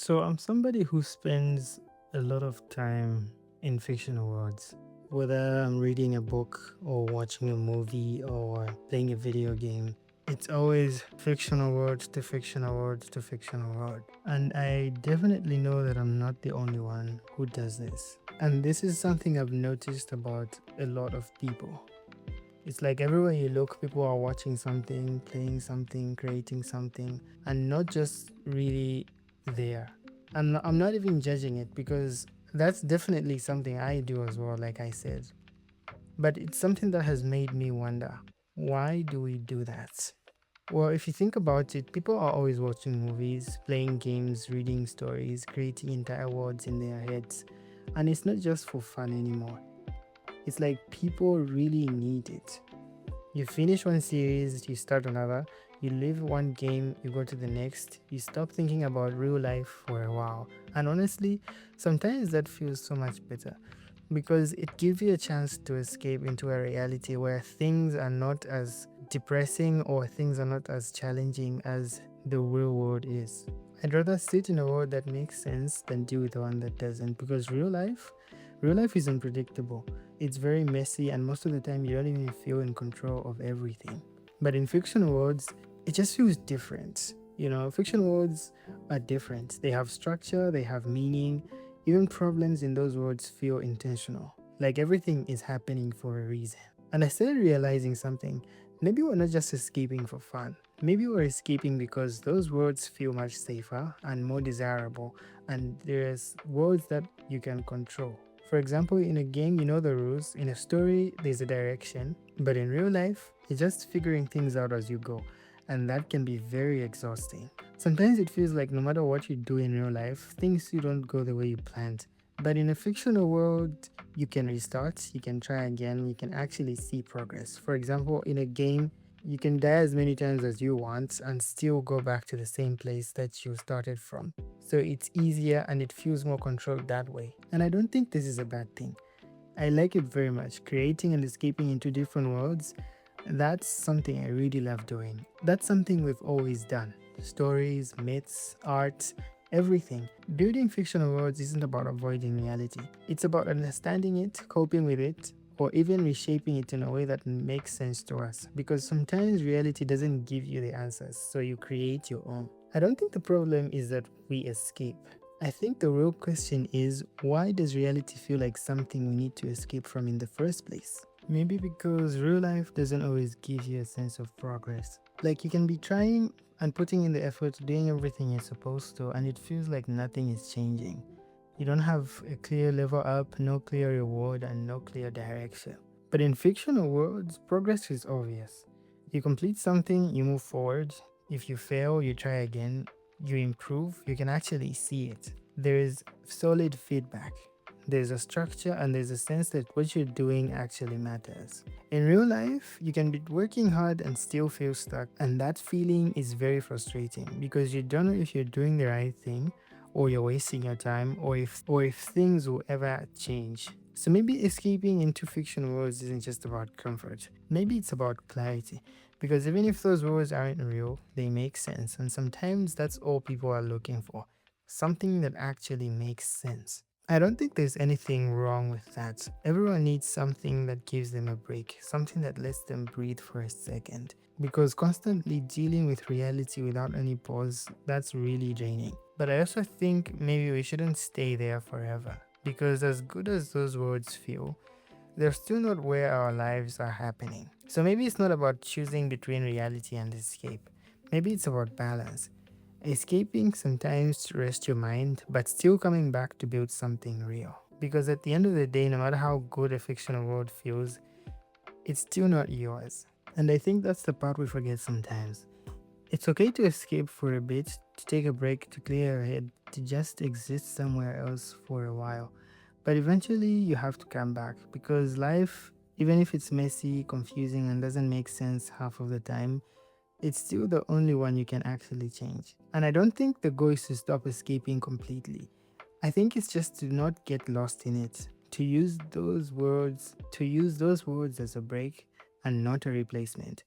So I'm somebody who spends a lot of time in fictional worlds. Whether I'm reading a book or watching a movie or playing a video game, it's always fictional words to fictional words to fictional word. And I definitely know that I'm not the only one who does this. And this is something I've noticed about a lot of people. It's like everywhere you look, people are watching something, playing something, creating something, and not just really there. And I'm not even judging it because that's definitely something I do as well, like I said. But it's something that has made me wonder, why do we do that? Well, if you think about it, people are always watching movies, playing games, reading stories, creating entire worlds in their heads. And it's not just for fun anymore. It's like people really need it. You finish one series, you start another, you leave one game, you go to the next, you stop thinking about real life for a while. And honestly, sometimes that feels so much better because it gives you a chance to escape into a reality where things are not as depressing or things are not as challenging as the real world is. I'd rather sit in a world that makes sense than deal with one that doesn't because real life is unpredictable. It's very messy and most of the time you don't even feel in control of everything. But in fiction worlds, it just feels different. Fiction worlds are different. They have structure, they have meaning. Even problems in those worlds feel intentional. Like everything is happening for a reason. And I started realizing something. Maybe we're not just escaping for fun. Maybe we're escaping because those worlds feel much safer and more desirable, and there's worlds that you can control. For example, in a game, you know the rules. In a story, there's a direction. But in real life, you're just figuring things out as you go. And that can be very exhausting. Sometimes it feels like no matter what you do in real life, things you don't go the way you planned. But in a fictional world, you can restart, you can try again, you can actually see progress. For example, in a game, you can die as many times as you want and still go back to the same place that you started from. So it's easier and it feels more controlled that way. And I don't think this is a bad thing. I like it very much. Creating and escaping into different worlds, that's something I really love doing. That's something we've always done. Stories, myths, art, everything. Building fictional worlds isn't about avoiding reality, it's about understanding it, coping with it, or even reshaping it in a way that makes sense to us. Because sometimes reality doesn't give you the answers, so you create your own. I don't think the problem is that we escape. I think the real question is, why does reality feel like something we need to escape from in the first place? Maybe because real life doesn't always give you a sense of progress. Like you can be trying and putting in the effort, doing everything you're supposed to, and it feels like nothing is changing. You don't have a clear level up, no clear reward, and no clear direction. But in fictional worlds, progress is obvious. You complete something, you move forward. If you fail, you try again, you improve, you can actually see it. There is solid feedback. There's a structure and there's a sense that what you're doing actually matters. In real life, you can be working hard and still feel stuck, and that feeling is very frustrating because you don't know if you're doing the right thing or you're wasting your time or if things will ever change. So maybe escaping into fiction worlds isn't just about comfort. Maybe it's about clarity. Because even if those worlds aren't real, they make sense. And sometimes that's all people are looking for. Something that actually makes sense. I don't think there's anything wrong with that. Everyone needs something that gives them a break, something that lets them breathe for a second. Because constantly dealing with reality without any pause, that's really draining. But I also think maybe we shouldn't stay there forever. Because as good as those words feel, they're still not where our lives are happening. So maybe it's not about choosing between reality and escape. Maybe it's about balance. Escaping sometimes to rest your mind, but still coming back to build something real. Because at the end of the day, no matter how good a fictional world feels, it's still not yours. And I think that's the part we forget sometimes. It's okay to escape for a bit, to take a break, to clear your head, to just exist somewhere else for a while. But eventually, you have to come back because life, even if it's messy, confusing, and doesn't make sense half of the time, it's still the only one you can actually change. And I don't think the goal is to stop escaping completely. I think it's just to not get lost in it, to use those words as a break and not a replacement.